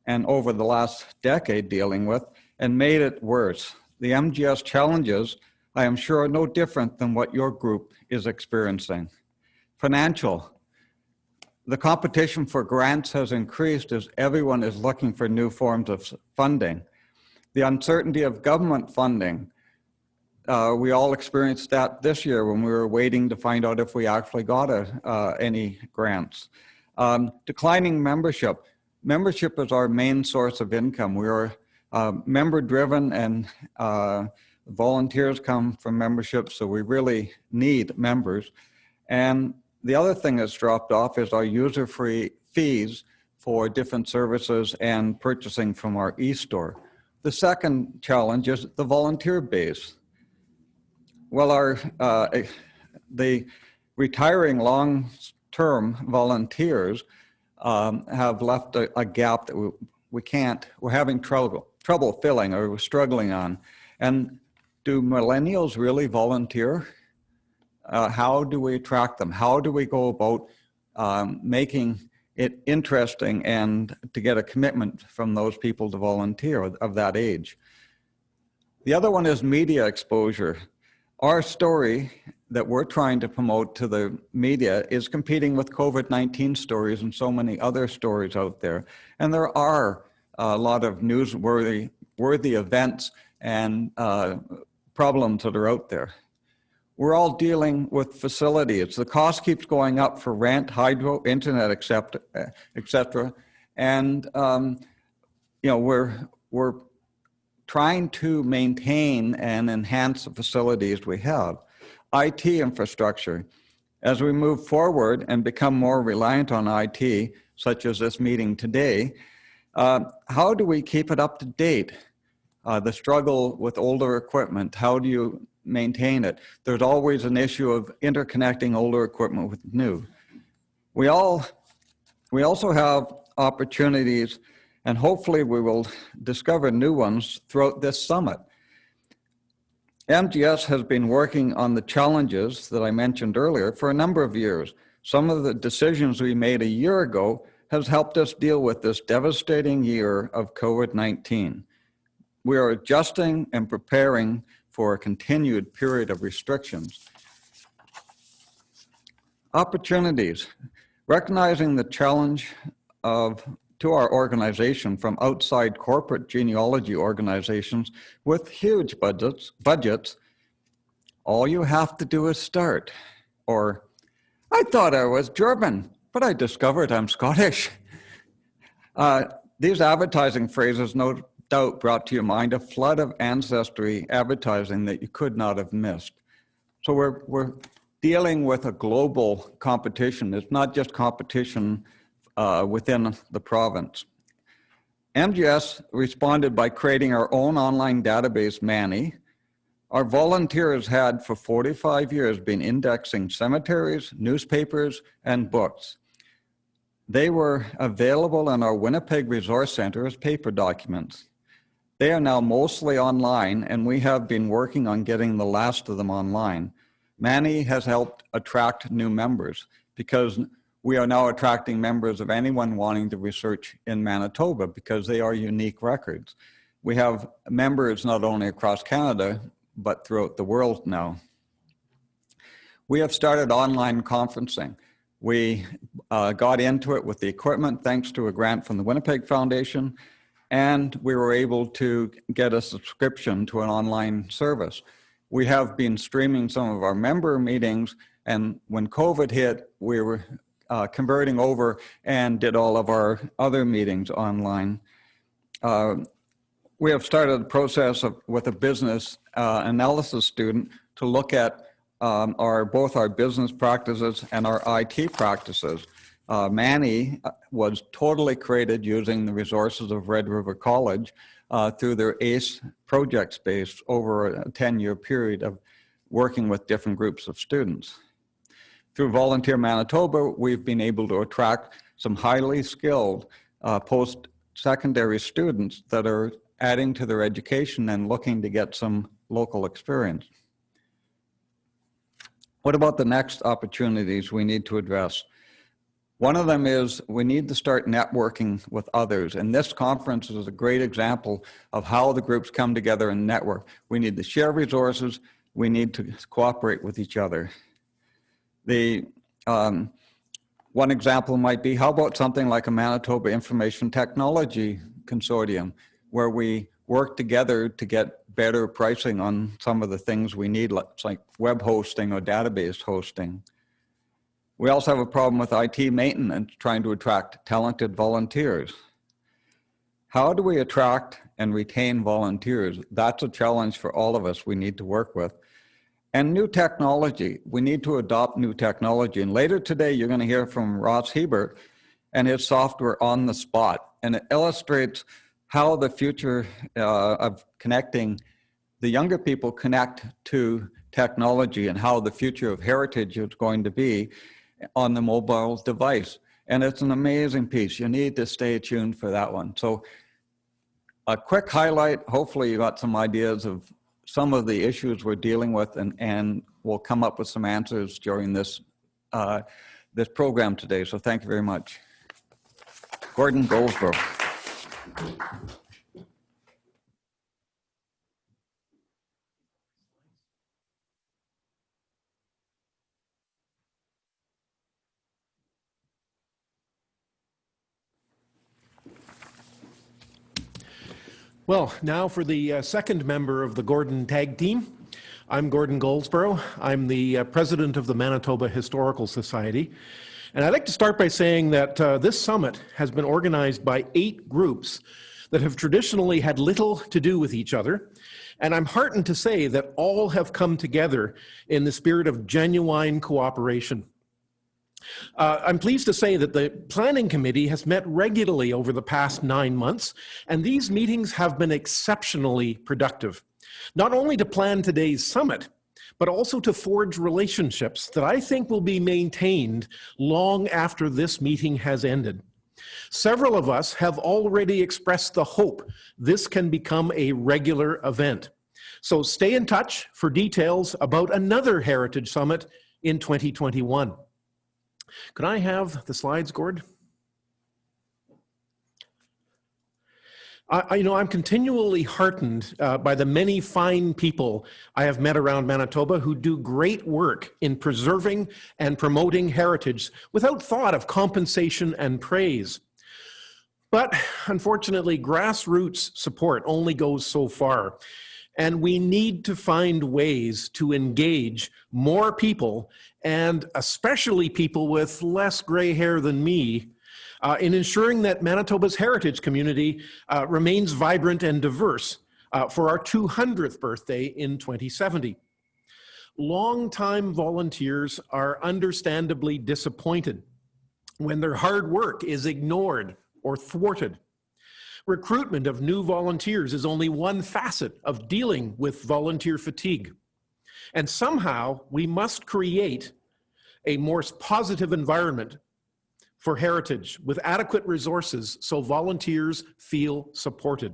Speaker 8: and over the last decade dealing with, and made it worse. The MGS challenges, I am sure, are no different than what your group is experiencing. Financial. The competition for grants has increased as everyone is looking for new forms of funding. The uncertainty of government funding. We all experienced that this year when we were waiting to find out if we actually got any grants. Declining membership. Membership is our main source of income. We are member-driven, and volunteers come from membership, so we really need members. And the other thing that's dropped off is our user-free fees for different services and purchasing from our e-store. The second challenge is the volunteer base. Well, the retiring long-term volunteers have left a gap that we're having trouble filling, or we're struggling on. And do millennials really volunteer? How do we attract them? How do we go about making it interesting and to get a commitment from those people to volunteer of that age? The other one is media exposure. Our story that we're trying to promote to the media is competing with COVID-19 stories and so many other stories out there. And there are a lot of newsworthy events and problems that are out there. We're all dealing with facilities. The cost keeps going up for rent, hydro, internet, etc. And we're trying to maintain and enhance the facilities we have. IT infrastructure. As we move forward and become more reliant on IT, such as this meeting today, how do we keep it up to date? The struggle with older equipment, how do you maintain it? There's always an issue of interconnecting older equipment with new. We also have opportunities, and hopefully we will discover new ones throughout this summit. MGS has been working on the challenges that I mentioned earlier for a number of years. Some of the decisions we made a year ago has helped us deal with this devastating year of COVID-19. We are adjusting and preparing for a continued period of restrictions. Opportunities. Recognizing the challenge to our organization from outside corporate genealogy organizations with huge budgets, all you have to do is start. Or, I thought I was German, but I discovered I'm Scottish. These advertising phrases no doubt brought to your mind a flood of ancestry advertising that you could not have missed. So we're dealing with a global competition. It's not just competition within the province. MGS responded by creating our own online database, Manny. Our volunteers had for 45 years been indexing cemeteries, newspapers, and books. They were available in our Winnipeg Resource Center as paper documents. They are now mostly online, and we have been working on getting the last of them online. Manny has helped attract new members because we are now attracting members of anyone wanting to research in Manitoba because they are unique records. We have members not only across Canada, but throughout the world now. We have started online conferencing. We got into it with the equipment thanks to a grant from the Winnipeg Foundation, and we were able to get a subscription to an online service. We have been streaming some of our member meetings, and when COVID hit, we were converting over and did all of our other meetings online. We have started a process with a business analysis student to look at both our business practices and our IT practices. Manny was totally created using the resources of Red River College through their ACE project space over a 10-year period of working with different groups of students. Through Volunteer Manitoba, we've been able to attract some highly skilled post-secondary students that are adding to their education and looking to get some local experience. What about the next opportunities we need to address? One of them is we need to start networking with others. And this conference is a great example of how the groups come together and network. We need to share resources. We need to cooperate with each other. One example might be, how about something like a Manitoba Information Technology Consortium, where we work together to get better pricing on some of the things we need, like web hosting or database hosting. We also have a problem with IT maintenance, trying to attract talented volunteers. How do we attract and retain volunteers? That's a challenge for all of us we need to work with. And new technology, we need to adopt new technology. And later today, you're going to hear from Ross Hebert and his software On the Spot. And it illustrates how the future of connecting the younger people connect to technology and how the future of heritage is going to be on the mobile device. And it's an amazing piece. You need to stay tuned for that one. So a quick highlight, hopefully you got some ideas of some of the issues we're dealing with, and we'll come up with some answers during this, this program today. So thank you very much. Gordon Goldsborough.
Speaker 9: Well, now for the second member of the Gordon Tag Team. I'm Gordon Goldsborough. I'm the president of the Manitoba Historical Society. And I'd like to start by saying that this summit has been organized by 8 groups that have traditionally had little to do with each other. And I'm heartened to say that all have come together in the spirit of genuine cooperation. I'm pleased to say that the Planning Committee has met regularly over the past 9 months, and these meetings have been exceptionally productive, not only to plan today's summit, but also to forge relationships that I think will be maintained long after this meeting has ended. Several of us have already expressed the hope this can become a regular event. So stay in touch for details about another Heritage Summit in 2021. Could I have the slides, Gord? I'm continually heartened by the many fine people I have met around Manitoba who do great work in preserving and promoting heritage without thought of compensation and praise. But unfortunately, grassroots support only goes so far, and we need to find ways to engage more people, and especially people with less gray hair than me, in ensuring that Manitoba's heritage community remains vibrant and diverse for our 200th birthday in 2070. Longtime volunteers are understandably disappointed when their hard work is ignored or thwarted. Recruitment of new volunteers is only one facet of dealing with volunteer fatigue. And somehow we must create a more positive environment for heritage with adequate resources so volunteers feel supported.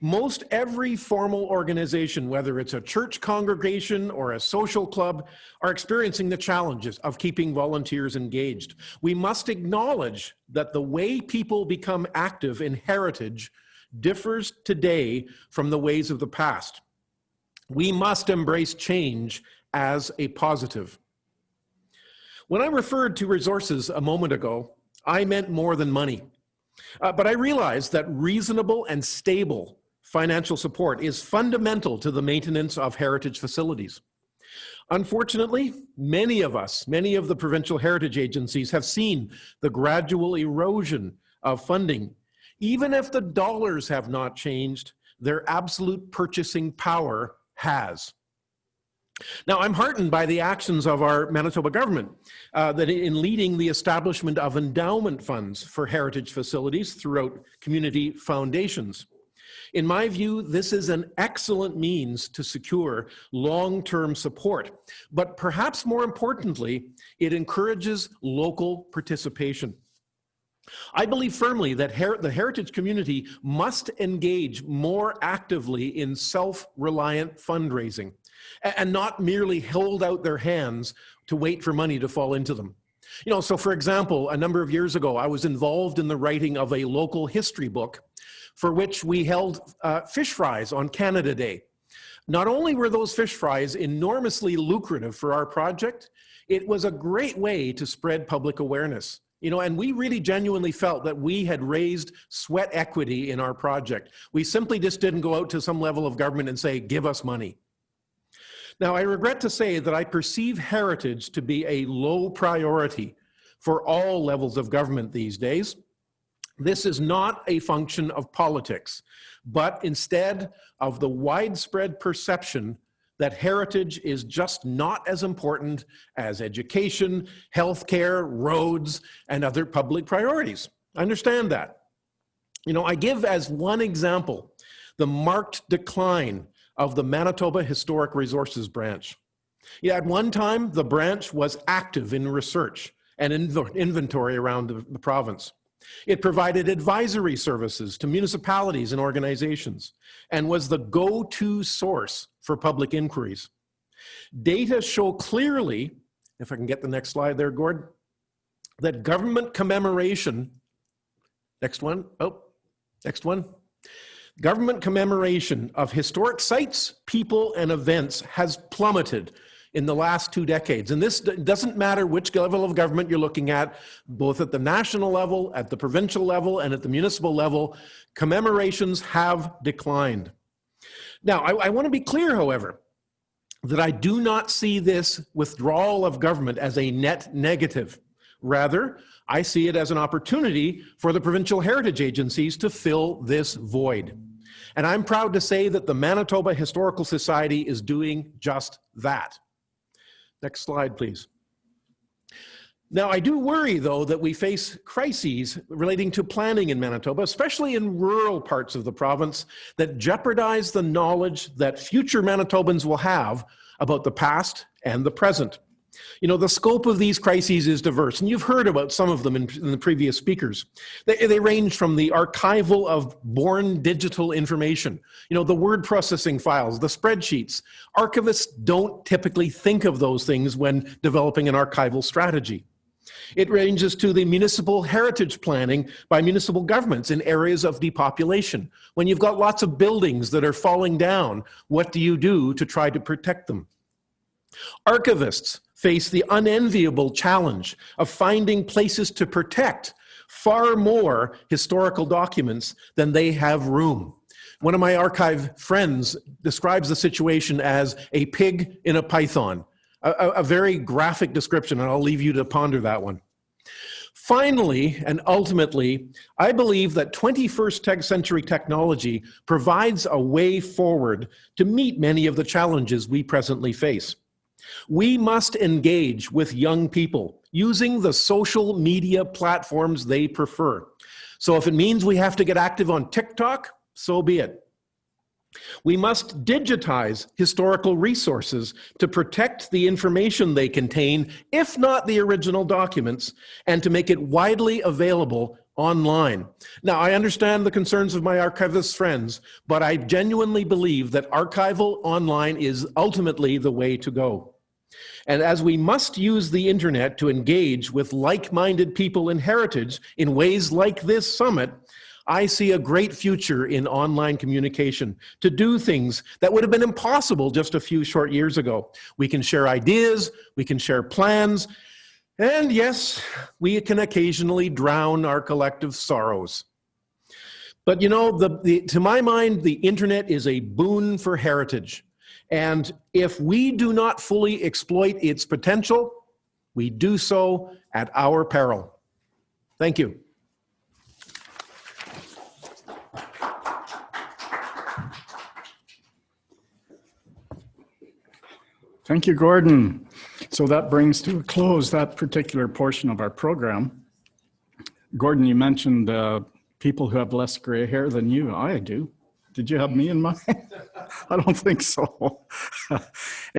Speaker 9: Most every formal organization, whether it's a church congregation or a social club, are experiencing the challenges of keeping volunteers engaged. We must acknowledge that the way people become active in heritage differs today from the ways of the past. We must embrace change as a positive. When I referred to resources a moment ago, I meant more than money. But I realized that reasonable and stable financial support is fundamental to the maintenance of heritage facilities. Unfortunately, many of the provincial heritage agencies have seen the gradual erosion of funding. Even if the dollars have not changed, their absolute purchasing power has. Now, I'm heartened by the actions of our Manitoba government that in leading the establishment of endowment funds for heritage facilities throughout community foundations. In my view, this is an excellent means to secure long-term support, but perhaps more importantly, it encourages local participation. I believe firmly that the heritage community must engage more actively in self-reliant fundraising and not merely hold out their hands to wait for money to fall into them. So for example, a number of years ago, I was involved in the writing of a local history book for which we held fish fries on Canada Day. Not only were those fish fries enormously lucrative for our project, it was a great way to spread public awareness. And we really genuinely felt that we had raised sweat equity in our project. We simply just didn't go out to some level of government and say, give us money. Now, I regret to say that I perceive heritage to be a low priority for all levels of government these days. This is not a function of politics, but instead of the widespread perception that heritage is just not as important as education, healthcare, roads, and other public priorities. I understand that. I give as one example the marked decline of the Manitoba Historic Resources Branch. At one time, the branch was active in research and inventory around the province. It provided advisory services to municipalities and organizations and was the go-to source for public inquiries. Data show clearly, if I can get the next slide there, Gord, that government commemoration, government commemoration of historic sites, people, and events has plummeted in the last 2 decades. And this doesn't matter which level of government you're looking at, both at the national level, at the provincial level, and at the municipal level, commemorations have declined. Now, I want to be clear, however, that I do not see this withdrawal of government as a net negative. Rather, I see it as an opportunity for the Provincial Heritage Agencies to fill this void. And I'm proud to say that the Manitoba Historical Society is doing just that. Next slide, please. Now, I do worry, though, that we face crises relating to planning in Manitoba, especially in rural parts of the province, that jeopardize the knowledge that future Manitobans will have about the past and the present. You know, the scope of these crises is diverse, and you've heard about some of them in the previous speakers. They range from the archival of born digital information, you know, the word processing files, the spreadsheets. Archivists don't typically think of those things when developing an archival strategy. It ranges to the municipal heritage planning by municipal governments in areas of depopulation. When you've got lots of buildings that are falling down, what do you do to try to protect them? Archivists face the unenviable challenge of finding places to protect far more historical documents than they have room. One of my archive friends describes the situation as a pig in a python, a very graphic description, and I'll leave you to ponder that one. Finally, and ultimately, I believe that 21st century technology provides a way forward to meet many of the challenges we presently face. We must engage with young people using the social media platforms they prefer. So if it means we have to get active on TikTok, so be it. We must digitize historical resources to protect the information they contain, if not the original documents, and to make it widely available online. Now, I understand the concerns of my archivist friends, but I genuinely believe that archival online is ultimately the way to go. And as we must use the internet to engage with like-minded people in heritage in ways like this summit, I see a great future in online communication to do things that would have been impossible just a few short years ago. We can share ideas, we can share plans, and yes, we can occasionally drown our collective sorrows. But you know, to my mind, the internet is a boon for heritage. And if we do not fully exploit its potential, we do so at our peril. Thank you.
Speaker 1: Thank you, Gordon. So that brings to a close that particular portion of our program. Gordon, you mentioned people who have less gray hair than you. I do. Did you have me in mind? I don't think so.